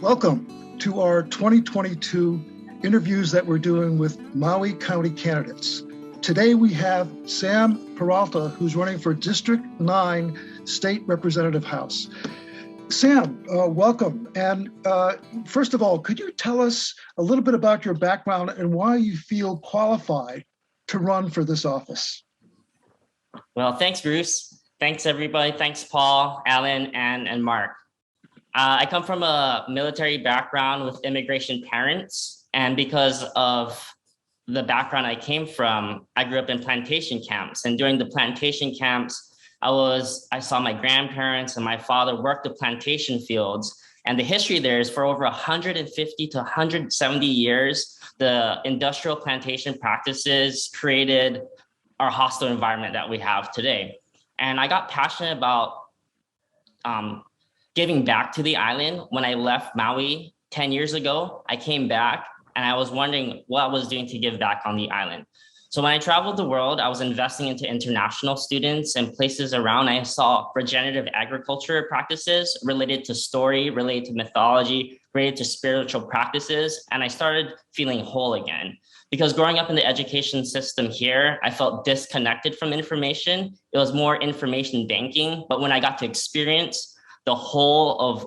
Welcome to our 2022 interviews that we're doing with Maui County candidates. Today we have Sam Peralta, who's running for District 9 State Representative House. Sam, welcome. And first of all, could you tell us a little bit about your background and why you feel qualified to run for this office? Well, thanks, Bruce. Thanks, everybody. Thanks, Paul, Alan, and Mark. I come from a military background with immigration parents, and because of the background I came from, I grew up in plantation camps. And during the plantation camps, I saw my grandparents and my father work the plantation fields. And the history there is for over 150 to 170 years, the industrial plantation practices created our hostile environment that we have today. And I got passionate about giving back to the island. When I left Maui 10 years ago, I came back and I was wondering what I was doing to give back on the island. So when I traveled the world, I was investing into international students and places around. I saw regenerative agriculture practices related to story, related to mythology, related to spiritual practices. And I started feeling whole again. Because growing up in the education system here, I felt disconnected from information. It was more information banking. But when I got to experience the whole of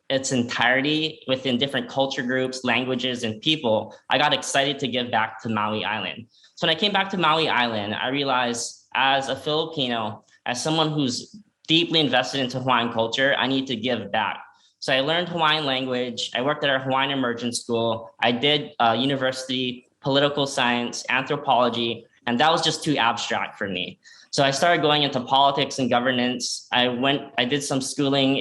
its entirety within different culture groups, languages, and people, I got excited to give back to Maui Island. So when I came back to Maui Island, I realized as a Filipino, as someone who's deeply invested into Hawaiian culture, I need to give back. So I learned Hawaiian language. I worked at our Hawaiian immersion school. I did university, political science, anthropology, and that was just too abstract for me. So I started going into politics and governance. I did some schooling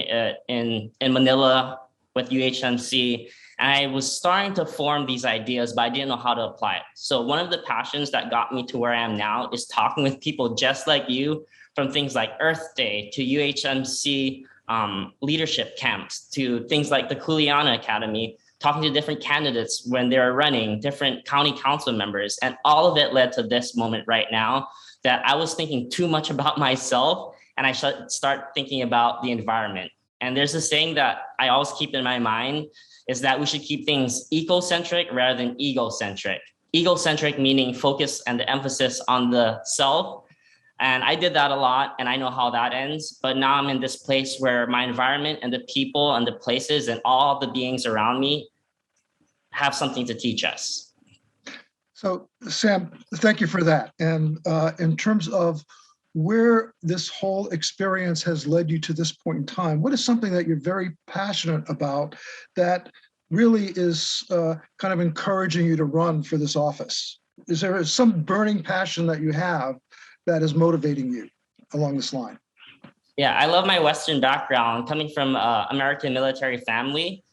in Manila with UHMC, and I was starting to form these ideas, but I didn't know how to apply it. So one of the passions that got me to where I am now is talking with people just like you, from things like Earth Day to UHMC leadership camps to things like the Kuleana Academy, talking to different candidates when they were running, different county council members, and all of it led to this moment right now that I was thinking too much about myself and I should start thinking about the environment. And there's a saying that I always keep in my mind is that we should keep things ecocentric rather than egocentric. Egocentric meaning focus and the emphasis on the self. And I did that a lot and I know how that ends, but now I'm in this place where my environment and the people and the places and all the beings around me have something to teach us. So Sam, thank you for that. And in terms of where this whole experience has led you to this point in time, what is something that you're very passionate about that really is kind of encouraging you to run for this office? Is there some burning passion that you have that is motivating you along this line? Yeah, I love my Western background. Coming from an American military family,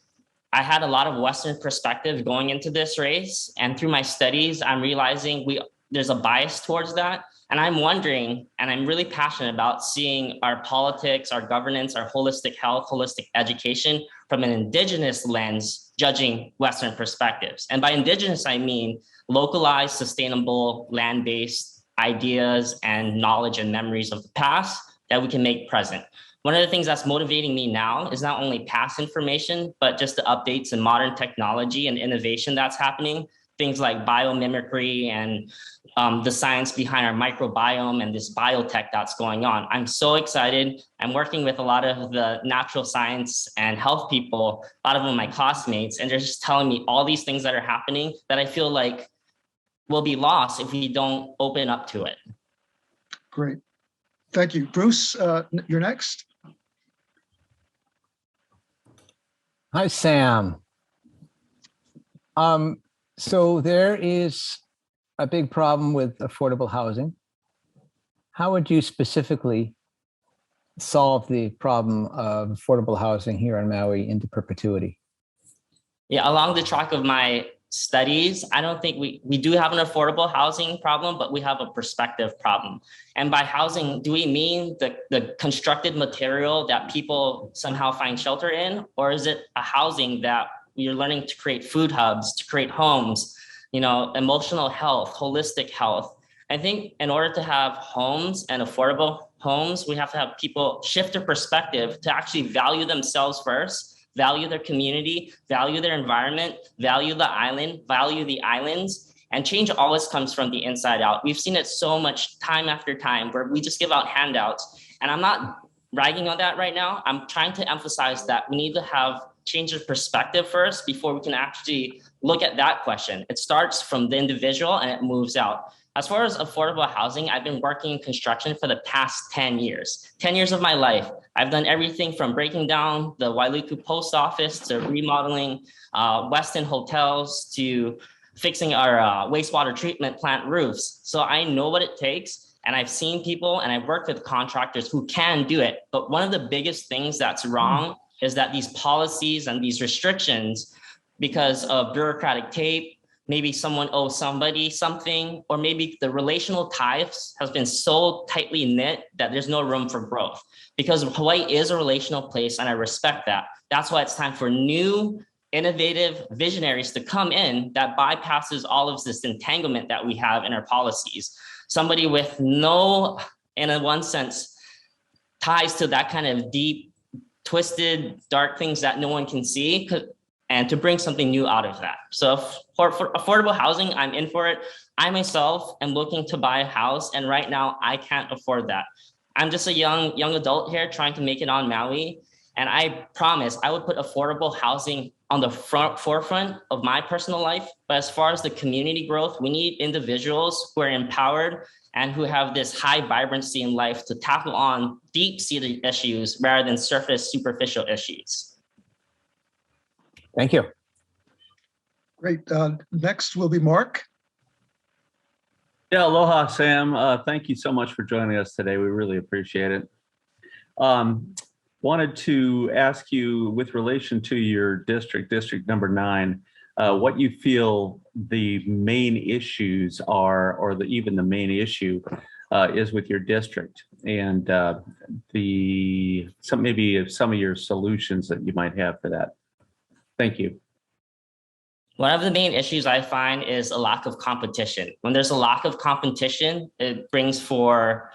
I had a lot of Western perspective going into this race. And through my studies, I'm realizing there's a bias towards that. And I'm wondering, and I'm really passionate about seeing our politics, our governance, our holistic health, holistic education from an indigenous lens, judging Western perspectives. And by indigenous, I mean localized, sustainable, land-based ideas and knowledge and memories of the past that we can make present. One of the things that's motivating me now is not only past information, but just the updates in modern technology and innovation that's happening. Things like biomimicry and the science behind our microbiome and this biotech that's going on. I'm so excited. I'm working with a lot of the natural science and health people, a lot of them my classmates, and they're just telling me all these things that are happening that I feel like will be lost if we don't open up to it. Great. Thank you. Bruce, you're next. Hi, Sam. So there is a big problem with affordable housing. How would you specifically solve the problem of affordable housing here on Maui into perpetuity? Yeah, along the track of my studies, I don't think we do have an affordable housing problem, but we have a perspective problem. And by housing, do we mean the constructed material that people somehow find shelter in? Or is it a housing that you're learning to create food hubs, to create homes, emotional health, holistic health? I think in order to have homes and affordable homes, we have to have people shift their perspective to actually value themselves first, value their community, value their environment, value the island, value the islands. And change always comes from the inside out. We've seen it so much time after time where we just give out handouts. And I'm not ragging on that right now. I'm trying to emphasize that we need to have change of perspective first before we can actually look at that question. It starts from the individual and it moves out. As far as affordable housing, I've been working in construction for the past 10 years. 10 years of my life, I've done everything from breaking down the Wailuku post office to remodeling Westin hotels to fixing our wastewater treatment plant roofs. So I know what it takes, and I've seen people and I've worked with contractors who can do it. But one of the biggest things that's wrong is that these policies and these restrictions, because of bureaucratic tape, maybe someone owes somebody something, or maybe the relational ties has been so tightly knit that there's no room for growth. Because Hawaii is a relational place, and I respect that. That's why it's time for new, innovative visionaries to come in that bypasses all of this entanglement that we have in our policies. Somebody with no, in a one sense, ties to that kind of deep, twisted, dark things that no one can see, and to bring something new out of that. So for affordable housing, I'm in for it. I myself am looking to buy a house, and right now I can't afford that. I'm just a young adult here trying to make it on Maui, and I promise I would put affordable housing on the forefront of my personal life. But as far as the community growth, we need individuals who are empowered and who have this high vibrancy in life to tackle on deep-seated issues rather than surface superficial issues. Thank you. Great. Next will be Mark. Yeah, aloha, Sam. Thank you so much for joining us today. We really appreciate it. Wanted to ask you, with relation to your district number 9, what you feel the main issues are, or even the main issue is with your district, and maybe some of your solutions that you might have for that. Thank you. One of the main issues I find is a lack of competition. When there's a lack of competition, it brings for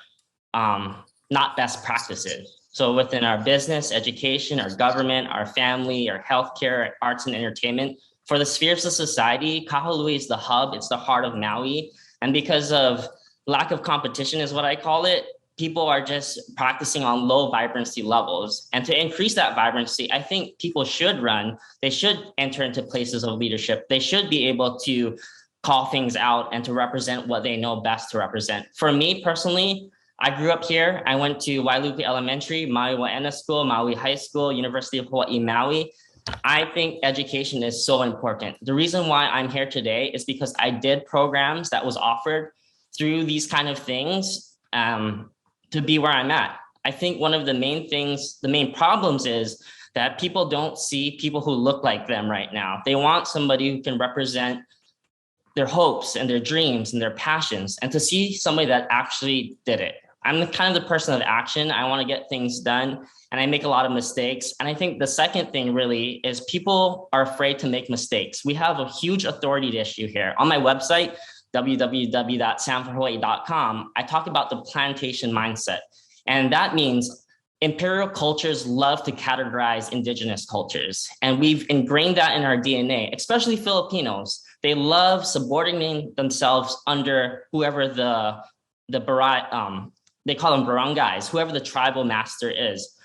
not best practices. So within our business, education, our government, our family, our healthcare, arts and entertainment, for the spheres of society, Kahului is the hub, it's the heart of Maui. And because of lack of competition is what I call it, people are just practicing on low vibrancy levels. And to increase that vibrancy, I think people should run. They should enter into places of leadership. They should be able to call things out and to represent what they know best to represent. For me personally, I grew up here. I went to Wailuku Elementary, Maui Waiana School, Maui High School, University of Hawaii, Maui. I think education is so important. The reason why I'm here today is because I did programs that was offered through these kind of things to be where I'm at. I think one of the main problems is that people don't see people who look like them right now. They want somebody who can represent their hopes and their dreams and their passions, and to see somebody that actually did it. I'm kind of the person of action. I want to get things done, and I make a lot of mistakes. And I think the second thing really is people are afraid to make mistakes. We have a huge authority issue here. On my website, www.samforhawaii.com, I talk about the plantation mindset. And that means imperial cultures love to categorize indigenous cultures. And we've ingrained that in our DNA, especially Filipinos. They love subordinating themselves under whoever they call them barangays, whoever the tribal master is.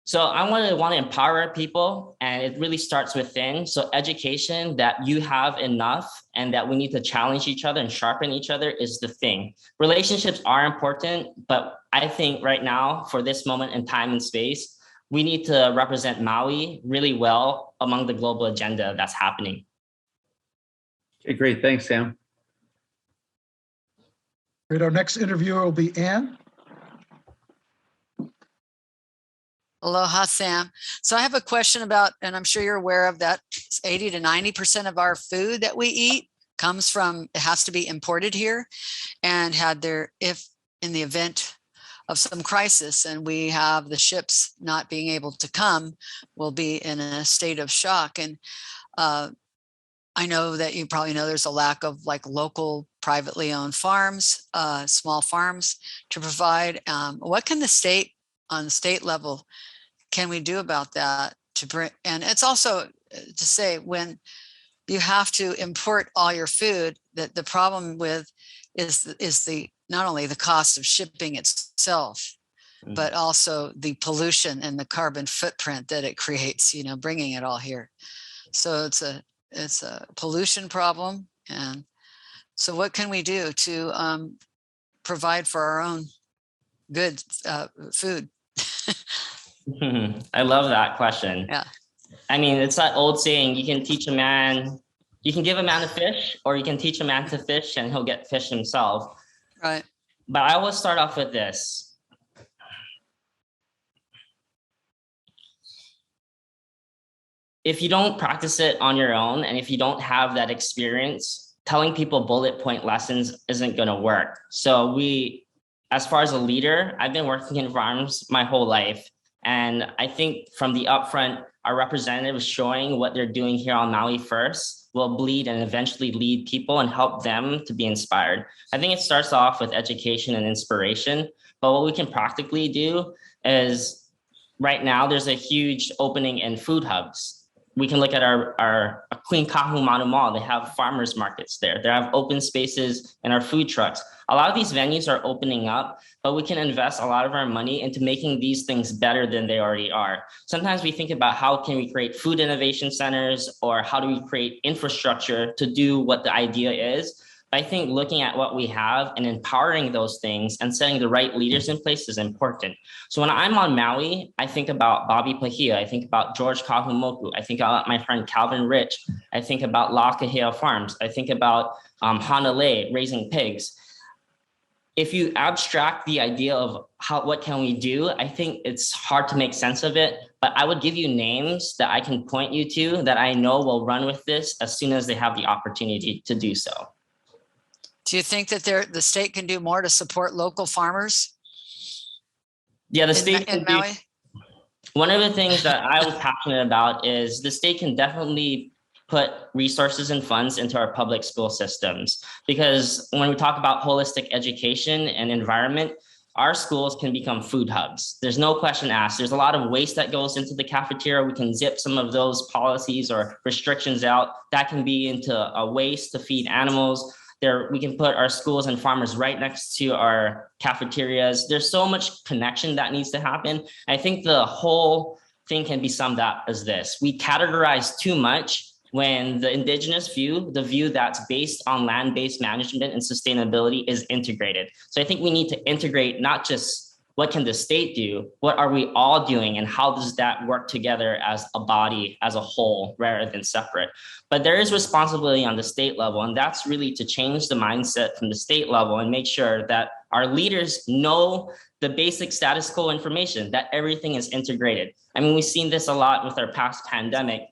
So I want to empower our people, and it really starts within. So education, that you have enough and that we need to challenge each other and sharpen each other, is the thing. Relationships are important, but I think right now, for this moment in time and space, we need to represent Maui really well among the global agenda that's happening. Okay, great. Thanks, Sam. Great. Our next interviewer will be Ann. Aloha, Sam. So I have a question about, and I'm sure you're aware of that, 80 to 90% of our food that we eat comes from, it has to be imported here. And if in the event of some crisis and we have the ships not being able to come, we'll be in a state of shock. And I know that you probably know there's a lack of like local privately owned farms, small farms to provide. What can the state, on the state level, can we do about that to bring, and it's also to say when you have to import all your food, that the problem with is the not only the cost of shipping itself, but also the pollution and the carbon footprint that it creates, bringing it all here. So it's a pollution problem. And so what can we do to provide for our own good food? I love that question. Yeah. I mean, it's that old saying, you can give a man a fish, or you can teach a man to fish and he'll get fish himself. Right. But I will start off with this. If you don't practice it on your own, and if you don't have that experience, telling people bullet point lessons isn't going to work. So as far as a leader, I've been working in farms my whole life. And I think from the upfront, our representatives showing what they're doing here on Maui first will bleed and eventually lead people and help them to be inspired. I think it starts off with education and inspiration, but what we can practically do is right now there's a huge opening in food hubs. We can look at our Queen Kahumanu Mall. They have farmers markets there. They have open spaces in our food trucks. A lot of these venues are opening up, but we can invest a lot of our money into making these things better than they already are. Sometimes we think about how can we create food innovation centers, or how do we create infrastructure to do what the idea is. I think looking at what we have and empowering those things and setting the right leaders in place is important. So when I'm on Maui, I think about Bobby Pahia, I think about George Kahumoku, I think about my friend Calvin Rich, I think about Lakahea Farms, I think about Hanalei raising pigs. If you abstract the idea of what can we do, I think it's hard to make sense of it, but I would give you names that I can point you to that I know will run with this as soon as they have the opportunity to do so. Do you think that the state can do more to support local farmers? Yeah, the state in Maui? One of the things that I was passionate about is the state can definitely put resources and funds into our public school systems, because when we talk about holistic education and environment, our schools can become food hubs. There's no question asked. There's a lot of waste that goes into the cafeteria. We can zip some of those policies or restrictions out. That can be into a waste to feed animals. We can put our schools and farmers right next to our cafeterias. There's so much connection that needs to happen. I think the whole thing can be summed up as this. We categorize too much when the indigenous view, the view that's based on land-based management and sustainability, is integrated. So I think we need to integrate not just what can the state do, what are we all doing, and how does that work together as a body, as a whole, rather than separate. But there is responsibility on the state level, and that's really to change the mindset from the state level and make sure that our leaders know the basic status quo information, that everything is integrated. I mean, we've seen this a lot with our past pandemic.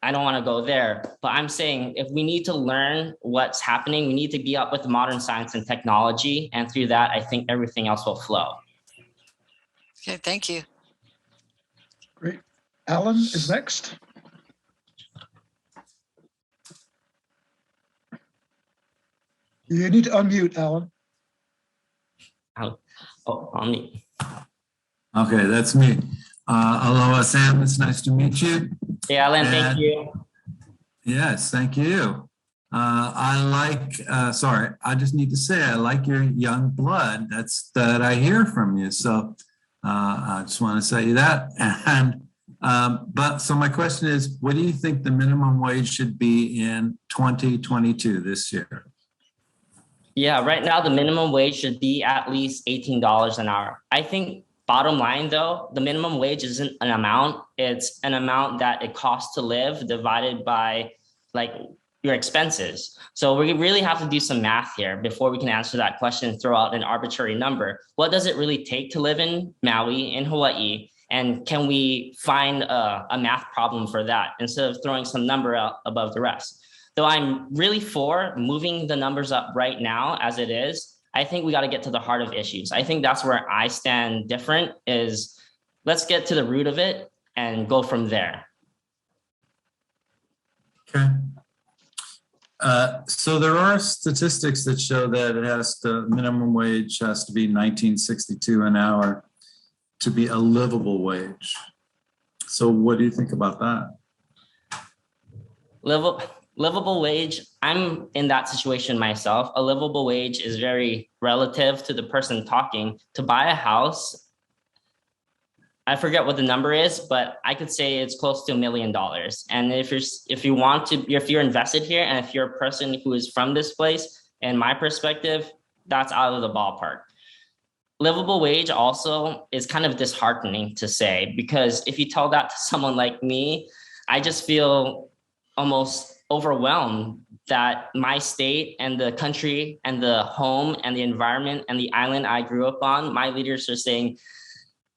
I don't want to go there, but I'm saying if we need to learn what's happening, we need to be up with modern science and technology, and through that, I think everything else will flow. Okay, thank you. Great. Alan is next. You need to unmute, Alan. On me. Okay, that's me. Aloha, Sam. It's nice to meet you. Hey, Alan, thank you. Yes, thank you. I just need to say, I like your young blood. That I hear from you. So I just want to say that. And so my question is, what do you think the minimum wage should be in 2022 this year? Yeah, right now the minimum wage should be at least $18 an hour. I think bottom line though, the minimum wage isn't an amount, it's an amount that it costs to live divided by like your expenses. So we really have to do some math here before we can answer that question and throw out an arbitrary number. What does it really take to live in Maui, in Hawaii? And can we find a math problem for that instead of throwing some number out above the rest? Though I'm really for moving the numbers up right now as it is, I think we got to get to the heart of issues. I think that's where I stand different is let's get to the root of it and go from there. Okay. So there are statistics that show that minimum wage has to be $19.62 an hour to be a livable wage. So what do you think about that? Livable wage, I'm in that situation myself. A livable wage is very relative to the person talking. To buy a house, I forget what the number is, but I could say it's close to $1 million. And if you're invested here, and if you're a person who is from this place, in my perspective, that's out of the ballpark. Livable wage also is kind of disheartening to say, because if you tell that to someone like me, I just feel almost overwhelmed that my state and the country and the home and the environment and the island I grew up on, my leaders are saying,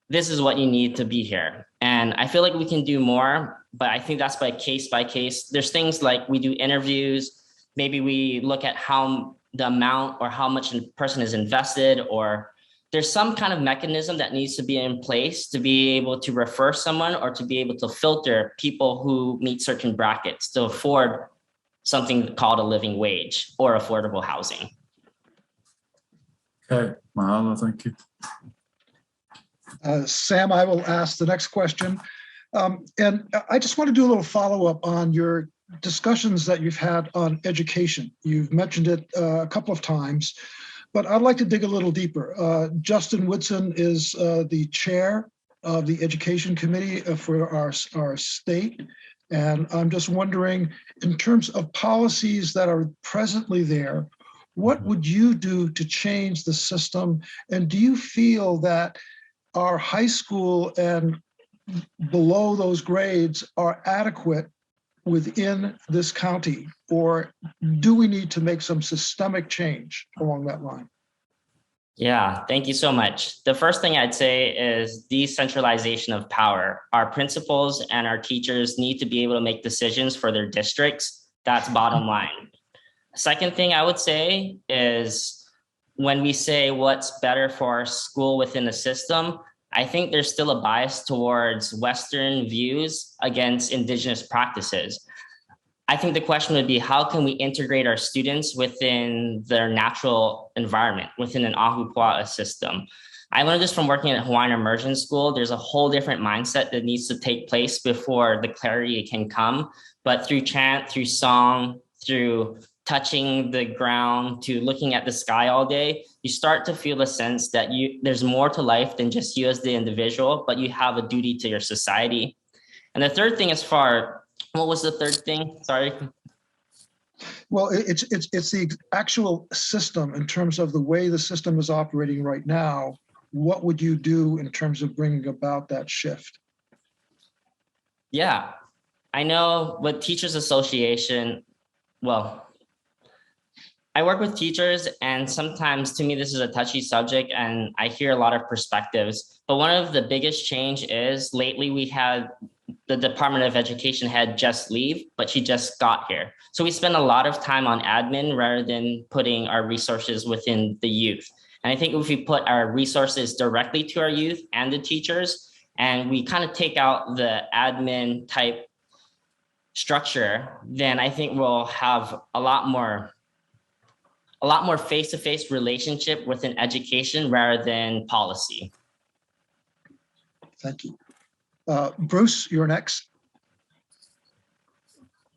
this is what you need to be here. And I feel like we can do more, but I think that's by case. There's things like we do interviews, maybe we look at how the amount or how much a person is invested, or there's some kind of mechanism that needs to be in place to be able to refer someone or to be able to filter people who meet certain brackets to afford something called a living wage or affordable housing. Okay, mahalo, thank you. Sam, I will ask the next question. And I just want to do a little follow-up on your discussions that you've had on education. You've mentioned it a couple of times, but I'd like to dig a little deeper. Justin Woodson is the chair of the Education Committee for our state. And I'm just wondering, in terms of policies that are presently there, what would you do to change the system? And do you feel that our high school and below those grades are adequate within this county, or do we need to make some systemic change along that line? Yeah, thank you so much. The first thing I'd say is decentralization of power. Our principals and our teachers need to be able to make decisions for their districts. That's bottom line. Second thing I would say is, when we say what's better for our school within the system, I think there's still a bias towards Western views against Indigenous practices. I think the question would be, how can we integrate our students within their natural environment, within an ahupua'a system? I learned this from working at Hawaiian Immersion School. There's a whole different mindset that needs to take place before the clarity can come. But through chant, through song, through touching the ground, to looking at the sky all day, you start to feel a sense that there's more to life than just you as the individual, but you have a duty to your society. And the third thing is what was the third thing? Sorry. Well, it's the actual system in terms of the way the system is operating right now. What would you do in terms of bringing about that shift? Yeah, I know with Teachers Association, well, I work with teachers, and sometimes to me, this is a touchy subject and I hear a lot of perspectives. But one of the biggest change is lately we had the Department of Education head just leave, but she just got here. So we spend a lot of time on admin rather than putting our resources within the youth. And I think if we put our resources directly to our youth and the teachers, and we kind of take out the admin type structure, then I think we'll have a lot more face-to-face relationship within education rather than policy. Thank you. Bruce, you're next.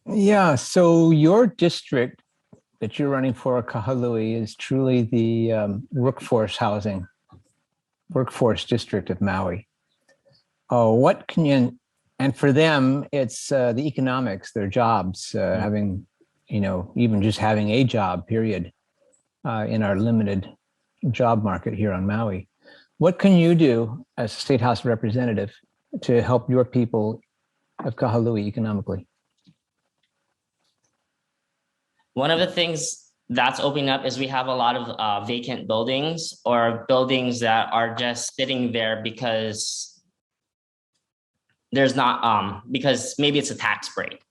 Yeah, so your district that you're running for, Kahului, is truly the workforce district of Maui. What can you, and for them, it's the economics, their jobs, having, even just having a job, period, in our limited job market here on Maui. What can you do as a State House representative to help your people of Kahului economically? One of the things that's opening up is we have a lot of vacant buildings, or buildings that are just sitting there because there's not, because maybe it's a tax break.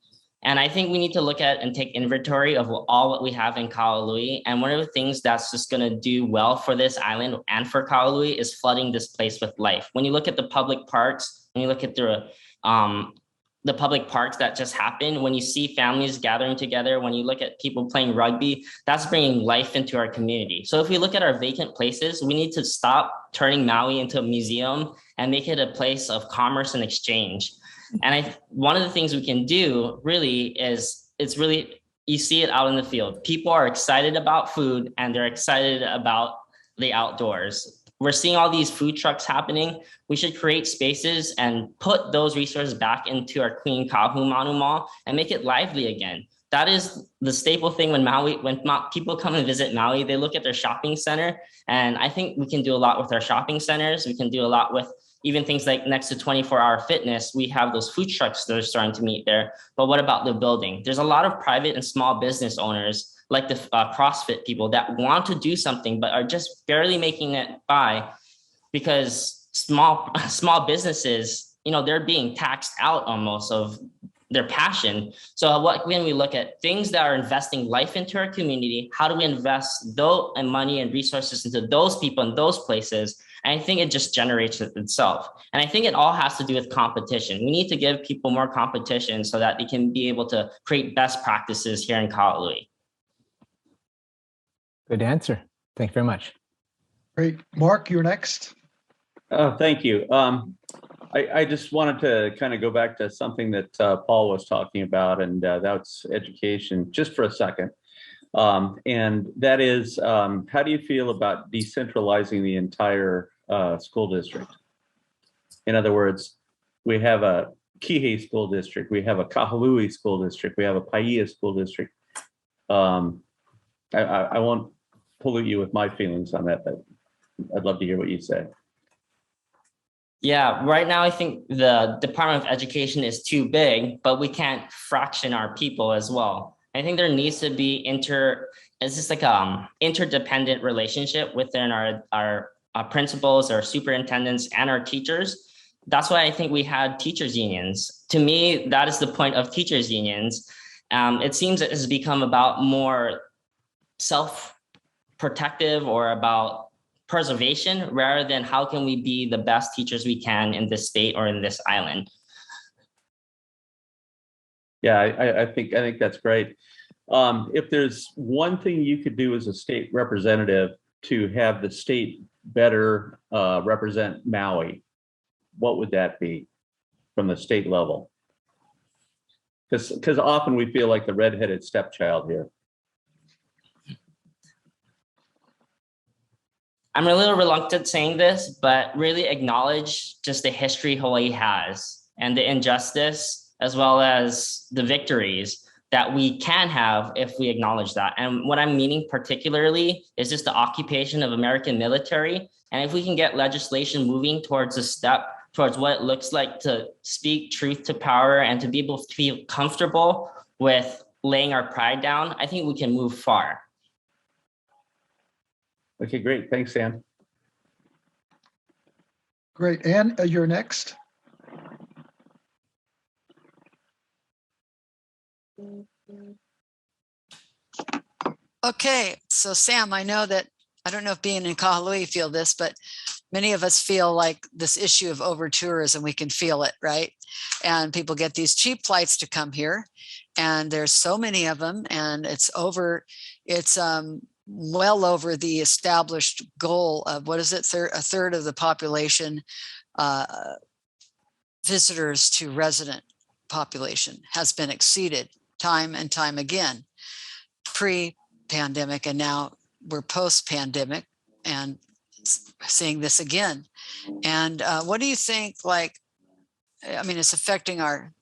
And I think we need to look at and take inventory of all what we have in Kahului. And one of the things that's just going to do well for this island and for Kahului is flooding this place with life. When you look at the public parks, when you look at the the public parks that just happen, when you see families gathering together, when you look at people playing rugby, that's bringing life into our community. So if we look at our vacant places, we need to stop turning Maui into a museum and make it a place of commerce and exchange. And one of the things we can do really is, you see it out in the field. People are excited about food and they're excited about the outdoors. We're seeing all these food trucks happening. We should create spaces and put those resources back into our Queen Kahumanu Mall and make it lively again. That is the staple thing when people come and visit Maui, they look at their shopping center. And I think we can do a lot with our shopping centers. We can do a lot with even things like next to 24-hour fitness. We have those food trucks that are starting to meet there. But what about the building? There's a lot of private and small business owners like the CrossFit people that want to do something, but are just barely making it by because small businesses, they're being taxed out almost of their passion. So what when we look at things that are investing life into our community, how do we invest and money and resources into those people in those places? And I think it just generates itself. And I think it all has to do with competition. We need to give people more competition so that they can be able to create best practices here in Kahului. Good answer. Thank you very much. Great. Mark, you're next. Thank you. I just wanted to kind of go back to something that Paul was talking about, and that's education, just for a second. And that is, how do you feel about decentralizing the entire school district? In other words, we have a Kihei school district, we have a Kahului school district, we have a Paia school district. I won't pollute you with my feelings on that, but I'd love to hear what you say. Yeah, right now I think the Department of Education is too big, but we can't fraction our people as well. I think there needs to be interdependent relationship within our principals, our superintendents, and our teachers. That's why I think we had teachers unions. To me, that is the point of teachers unions. It seems it has become about more self-protective or about preservation rather than how can we be the best teachers we can in this state or in this island. Yeah, I think that's great. If there's one thing you could do as a state representative to have the state better represent Maui, what would that be from the state level? Because often we feel like the redheaded stepchild here. I'm a little reluctant saying this, but really acknowledge just the history Hawaii has and the injustice as well as the victories that we can have if we acknowledge that. And what I'm meaning particularly is just the occupation of American military. And if we can get legislation moving towards a step towards what it looks like to speak truth to power and to be able to feel comfortable with laying our pride down, I think we can move far. Okay, great. Thanks, Sam. Great. Ann, you're next. Okay, so Sam, I know that, I don't know if being in Kahului you feel this, but many of us feel like this issue of over tourism, we can feel it, right? And people get these cheap flights to come here and there's so many of them and it's well over the established goal of, what is it, a third of the population visitors to resident population has been exceeded time and time again, pre-pandemic, and now we're post-pandemic and seeing this again. And what do you think, it's affecting our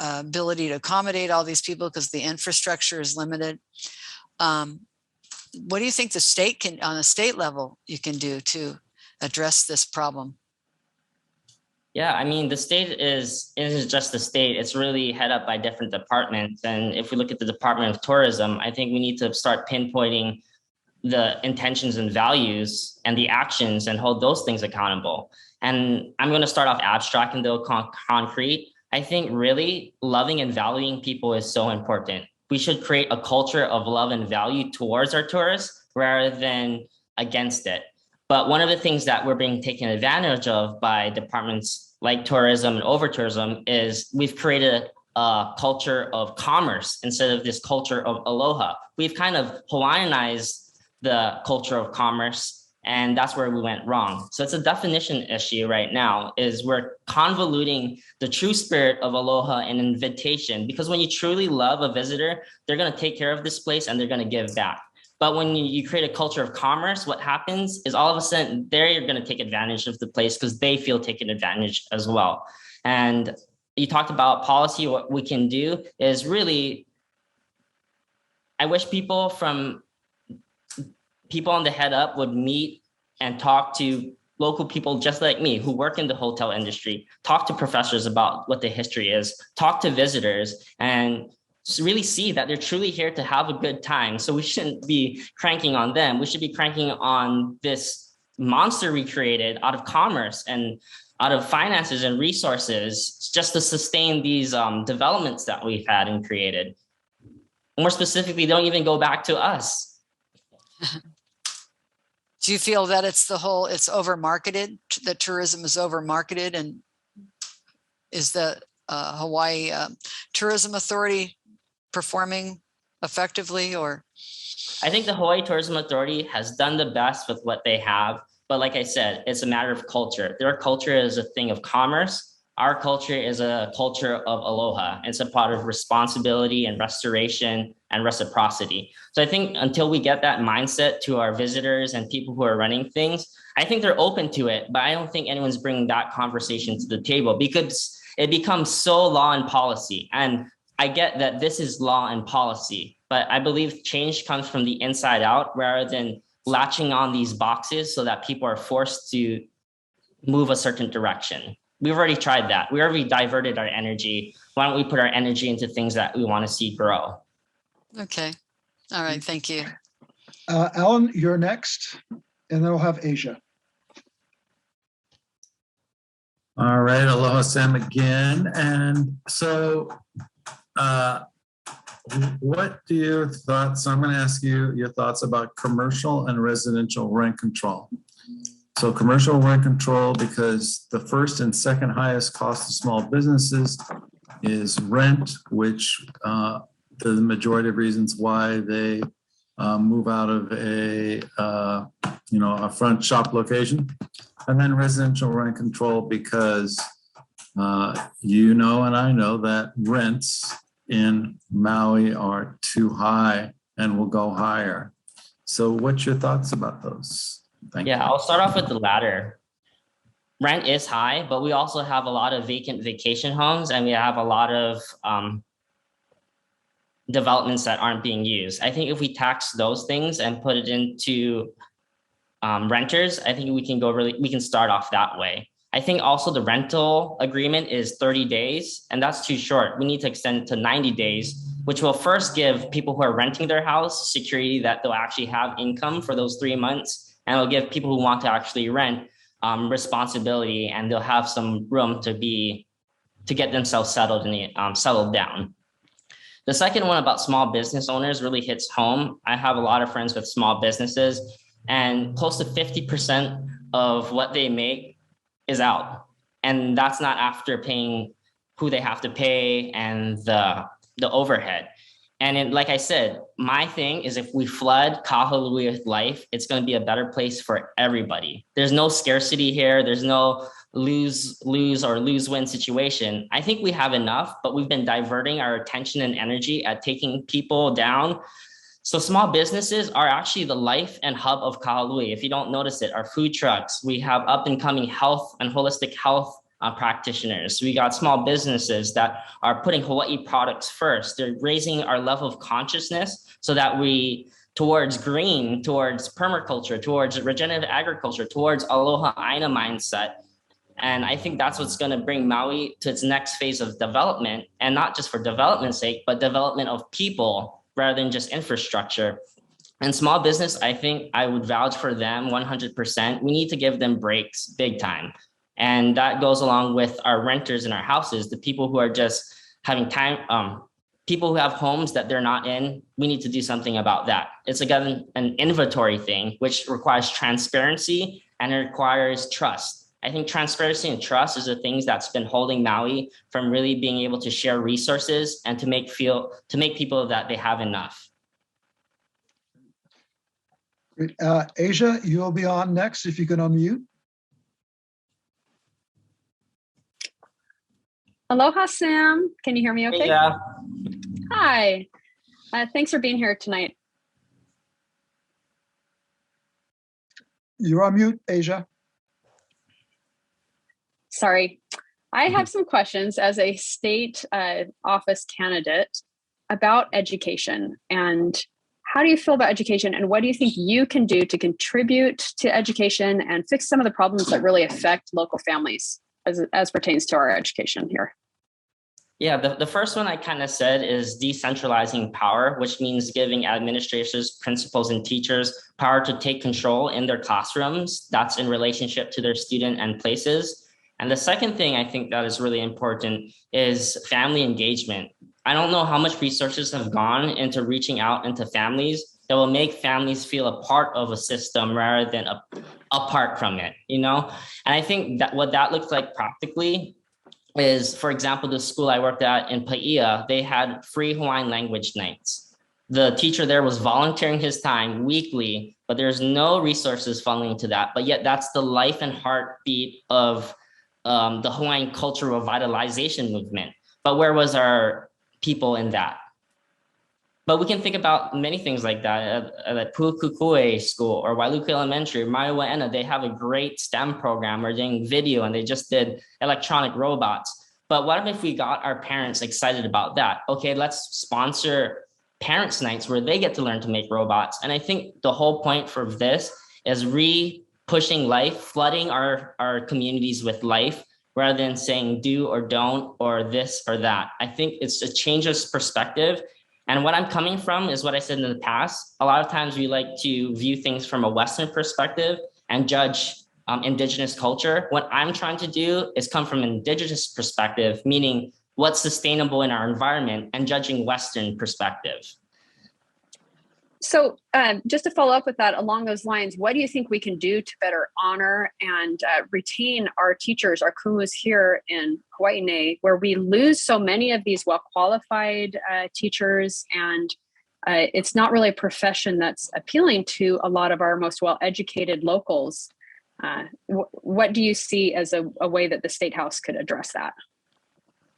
ability to accommodate all these people because the infrastructure is limited. What do you think the state can, on a state level, you can do to address this problem? Yeah, I mean, the state isn't just the state. It's really head up by different departments. And if we look at the Department of Tourism, I think we need to start pinpointing the intentions and values and the actions and hold those things accountable. And I'm going to start off abstract and go concrete. I think really loving and valuing people is so important. We should create a culture of love and value towards our tourists rather than against it. But one of the things that we're being taken advantage of by departments like tourism and over tourism is we've created a culture of commerce instead of this culture of aloha. We've kind of Hawaiianized the culture of commerce, and that's where we went wrong. So it's a definition issue right now, is we're convoluting the true spirit of aloha and invitation, because when you truly love a visitor, they're going to take care of this place and they're going to give back. But when you create a culture of commerce, what happens is all of a sudden they're going to take advantage of the place because they feel taken advantage as well. And you talked about policy. What we can do is really, I wish people on the head up would meet and talk to local people just like me who work in the hotel industry, talk to professors about what the history is, talk to visitors, and really see that they're truly here to have a good time. So we shouldn't be cranking on them. We should be cranking on this monster we created out of commerce and out of finances and resources just to sustain these developments that we've had and created. More specifically, don't even go back to us. Do you feel that it's over marketed, that tourism is over marketed, and is the Hawaii Tourism Authority performing effectively? Or I think the Hawaii Tourism Authority has done the best with what they have. But like I said, it's a matter of culture. Their culture is a thing of commerce. Our culture is a culture of aloha. It's a part of responsibility and restoration and reciprocity. So I think until we get that mindset to our visitors and people who are running things, I think they're open to it, but I don't think anyone's bringing that conversation to the table because it becomes so law and policy. And I get that this is law and policy, but I believe change comes from the inside out rather than latching on these boxes so that people are forced to move a certain direction. We've already tried that. We already diverted our energy. Why don't we put our energy into things that we want to see grow? okay. All right. Thank you. Alan, you're next, and then we'll have Asia. All right, aloha Sam again. And so what do your thoughts, I'm going to ask you your thoughts about commercial and residential rent control. So commercial rent control, because the first and second highest cost of small businesses is rent, which the majority of reasons why they move out of a front shop location. And then residential rent control, because you know and I know that rents in Maui are too high and will go higher. So what's your thoughts about those? Thank you. I'll start off with the latter. Rent is high, but we also have a lot of vacant vacation homes, and we have a lot of developments that aren't being used. I think if we tax those things and put it into renters, I think we can start off that way. I think also the rental agreement is 30 days, and that's too short. We need to extend it to 90 days, which will first give people who are renting their house security that they'll actually have income for those 3 months. And it'll give people who want to actually rent responsibility, and they'll have some room to get themselves settled and settled down. The second one about small business owners really hits home. I have a lot of friends with small businesses, and close to 50% of what they make is out. And that's not after paying who they have to pay and the overhead. And like I said, my thing is if we flood Kahului with life, it's going to be a better place for everybody. There's no scarcity here. There's no lose or lose-win situation. I think we have enough, but we've been diverting our attention and energy at taking people down. So small businesses are actually the life and hub of Kahului. If you don't notice it, our food trucks, we have up and coming health and holistic health practitioners. We got small businesses that are putting Hawaii products first. They're raising our level of consciousness so that towards green, towards permaculture, towards regenerative agriculture, towards aloha Āina mindset. And I think that's what's going to bring Maui to its next phase of development, and not just for development's sake, but development of people rather than just infrastructure. And small business, I think I would vouch for them 100%. We need to give them breaks big time. And that goes along with our renters in our houses, the people who are just having time, people who have homes that they're not in. We need to do something about that. It's again an inventory thing, which requires transparency and it requires trust. I think transparency and trust is the things that's been holding Maui from really being able to share resources and to make people that they have enough. Great. Asia, you'll be on next if you can unmute. Aloha, Sam. Can you hear me okay? Yeah. Hi. Thanks for being here tonight. You're on mute, Asia. Sorry. I have some questions as a state office candidate about education. And how do you feel about education? And what do you think you can do to contribute to education and fix some of the problems that really affect local families as pertains to our education here? Yeah, the first one I kind of said is decentralizing power, which means giving administrators, principals, and teachers power to take control in their classrooms. That's in relationship to their student and places. And the second thing I think that is really important is family engagement. I don't know how much resources have gone into reaching out into families that will make families feel a part of a system rather than apart from it, you know? And I think that what that looks like practically is, for example, the school I worked at in Paia, they had free Hawaiian language nights. The teacher there was volunteering his time weekly, but there's no resources funneling to that. But yet that's the life and heartbeat of the Hawaiian cultural revitalization movement. But where was our people in that? But we can think about many things like that at Pu'ukukue School or Wailuku Elementary, Maui Waena. They have a great STEM program. We're doing video and they just did electronic robots. But what if we got our parents excited about that? Okay, let's sponsor parents' nights where they get to learn to make robots. And I think the whole point for this is pushing life, flooding our communities with life rather than saying do or don't or this or that. I think it's a change of perspective. And what I'm coming from is what I said in the past. A lot of times we like to view things from a Western perspective and judge indigenous culture. What I'm trying to do is come from an indigenous perspective, meaning what's sustainable in our environment, and judging Western perspective. So just to follow up with that, along those lines, what do you think we can do to better honor and retain our teachers, our kumus here in Hawaii, where we lose so many of these well-qualified teachers, and it's not really a profession that's appealing to a lot of our most well-educated locals? What do you see as a way that the State House could address that?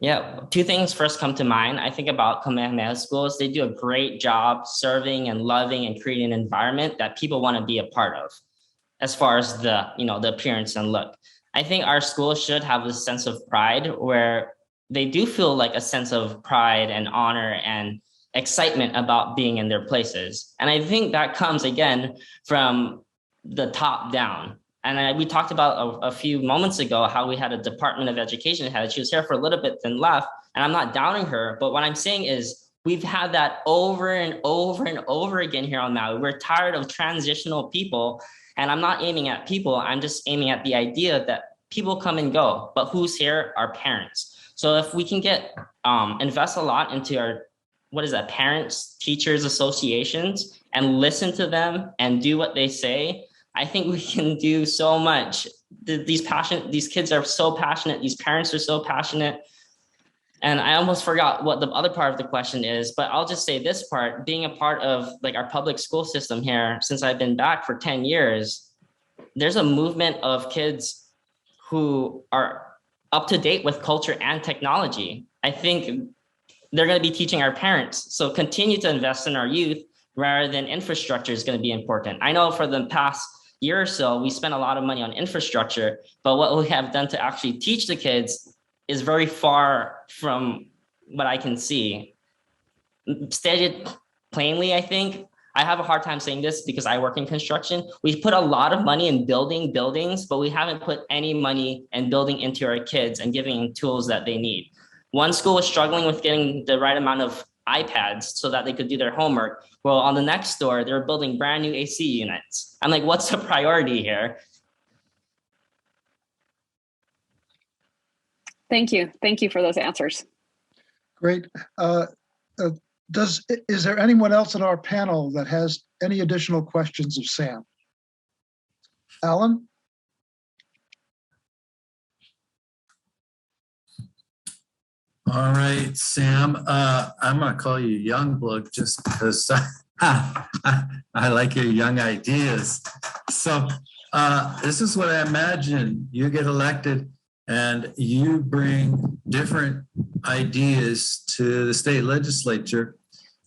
Yeah, two things first come to mind. I think about Kamehameha schools. They do a great job serving and loving and creating an environment that people want to be a part of as far as the appearance and look. I think our schools should have this sense of pride where they do feel like a sense of pride and honor and excitement about being in their places. And I think that comes again from the top down. And we talked about a few moments ago how we had a Department of Education head. She was here for a little bit, then left. And I'm not downing her, but what I'm saying is we've had that over and over and over again here on Maui. We're tired of transitional people. And I'm not aiming at people. I'm just aiming at the idea that people come and go, but who's here? Our parents. So if we can invest a lot into our, parents, teachers, associations, and listen to them and do what they say, I think we can do so much. These kids are so passionate. These parents are so passionate. And I almost forgot what the other part of the question is, but I'll just say this part, being a part of our public school system here, since I've been back for 10 years, there's a movement of kids who are up to date with culture and technology. I think they're going to be teaching our parents. So continue to invest in our youth rather than infrastructure is going to be important. I know for the past year or so, we spent a lot of money on infrastructure, but what we have done to actually teach the kids is very far from what I can see. Stated plainly, I think, I have a hard time saying this because I work in construction. We put a lot of money in building buildings, but we haven't put any money in building into our kids and giving them tools that they need. One school was struggling with getting the right amount of iPads so that they could do their homework. Well, on the next door, they're building brand new AC units. I'm like, what's the priority here? Thank you. Thank you for those answers. Great. Is there anyone else in our panel that has any additional questions of Sam? Alan? All right, Sam, I'm going to call you Youngblood just because I like your young ideas. So this is what I imagine. You get elected and you bring different ideas to the state legislature,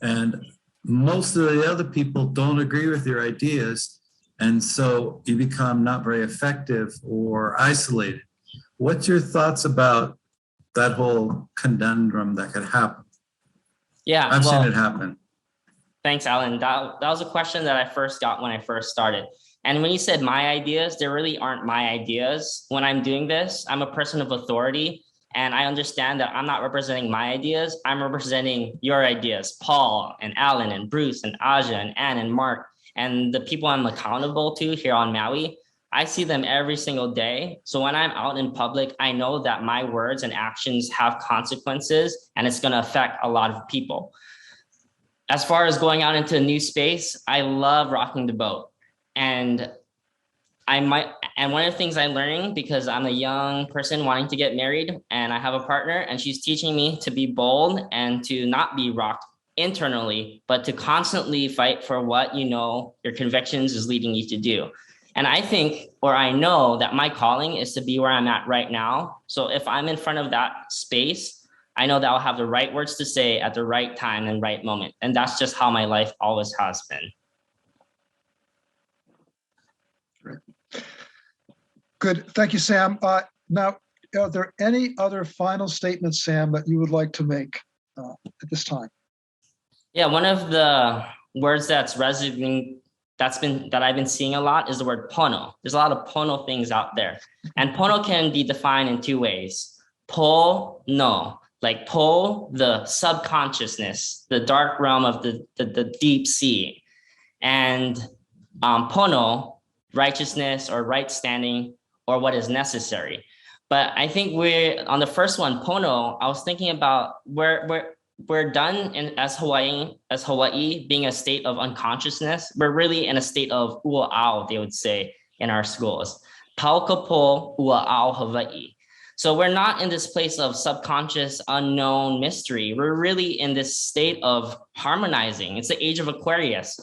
and most of the other people don't agree with your ideas. And so you become not very effective or isolated. What's your thoughts about that whole conundrum that could happen? Yeah, I've seen it happen. Thanks, Alan. That was a question that I first got when I first started. And when you said my ideas, there really aren't my ideas. When I'm doing this, I'm a person of authority, and I understand that I'm not representing my ideas. I'm representing your ideas, Paul and Alan and Bruce and Aja and Ann and Mark, and the people I'm accountable to here on Maui. I see them every single day. So when I'm out in public, I know that my words and actions have consequences, and it's going to affect a lot of people. As far as going out into a new space, I love rocking the boat. And one of the things I'm learning, because I'm a young person wanting to get married and I have a partner, and she's teaching me to be bold and to not be rocked internally, but to constantly fight for what you know your convictions is leading you to do. And I think, or I know that my calling is to be where I'm at right now. So if I'm in front of that space, I know that I'll have the right words to say at the right time and right moment. And that's just how my life always has been. Good. Thank you, Sam. Now, are there any other final statements, Sam, that you would like to make at this time? Yeah, one of the words that's resonating that I've been seeing a lot is the word pono. There's a lot of pono things out there. And pono can be defined in two ways. Po no, like po, the subconsciousness, the dark realm of the deep sea. And pono, righteousness or right standing or what is necessary. But I think we're on the first one, pono, I was thinking about we're done as Hawaii being a state of unconsciousness. We're really in a state of ua'au, they would say in our schools. Paukapo ua'au Hawaii. So we're not in this place of subconscious, unknown mystery. We're really in this state of harmonizing. It's the age of Aquarius.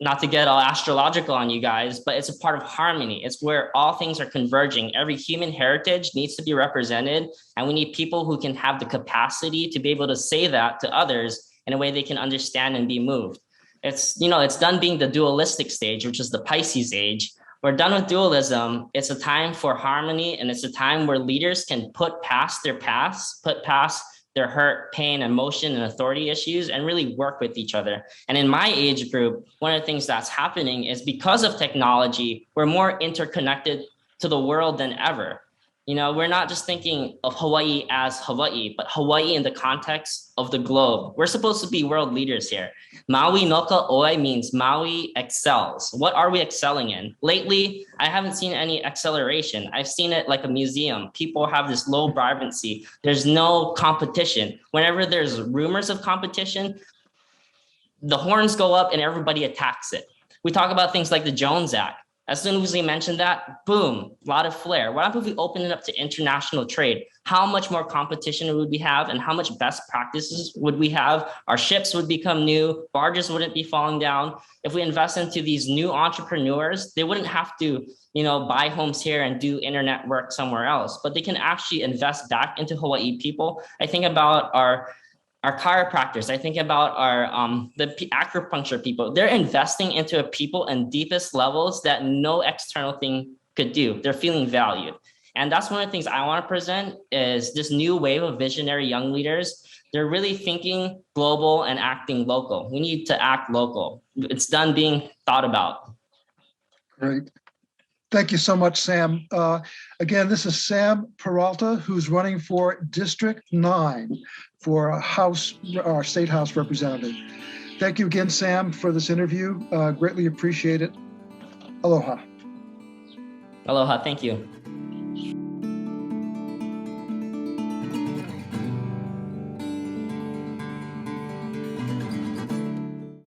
Not to get all astrological on you guys, but it's a part of harmony. It's where all things are converging. Every human heritage needs to be represented, and we need people who can have the capacity to be able to say that to others in a way they can understand and be moved. It's done being the dualistic stage, which is the Pisces age. We're done with dualism. It's a time for harmony, and it's a time where leaders can put past their past, put past their hurt, pain, emotion, and authority issues, and really work with each other. And in my age group, one of the things that's happening is because of technology, we're more interconnected to the world than ever. We're not just thinking of Hawaii as Hawaii, but Hawaii in the context of the globe. We're supposed to be world leaders here. Maui noka oi means Maui excels. What are we excelling in? Lately, I haven't seen any acceleration. I've seen it like a museum. People have this low vibrancy. There's no competition. Whenever there's rumors of competition, the horns go up and everybody attacks it. We talk about things like the Jones Act. As soon as we mention that, boom, a lot of flair. What if we open it up to international trade? How much more competition would we have, and how much best practices would we have? Our ships would become new, barges wouldn't be falling down. If we invest into these new entrepreneurs, they wouldn't have to, buy homes here and do internet work somewhere else, but they can actually invest back into Hawaii people. I think about our chiropractors. I think about the acupuncture people. They're investing into a people and deepest levels that no external thing could do. They're feeling valued. And that's one of the things I want to present is this new wave of visionary young leaders. They're really thinking global and acting local. We need to act local. It's done being thought about. Great. Thank you so much, Sam. Again, this is Sam Peralta, who's running for District 9 for our State House representative. Thank you again, Sam, for this interview. Greatly appreciate it. Aloha. Aloha. Thank you.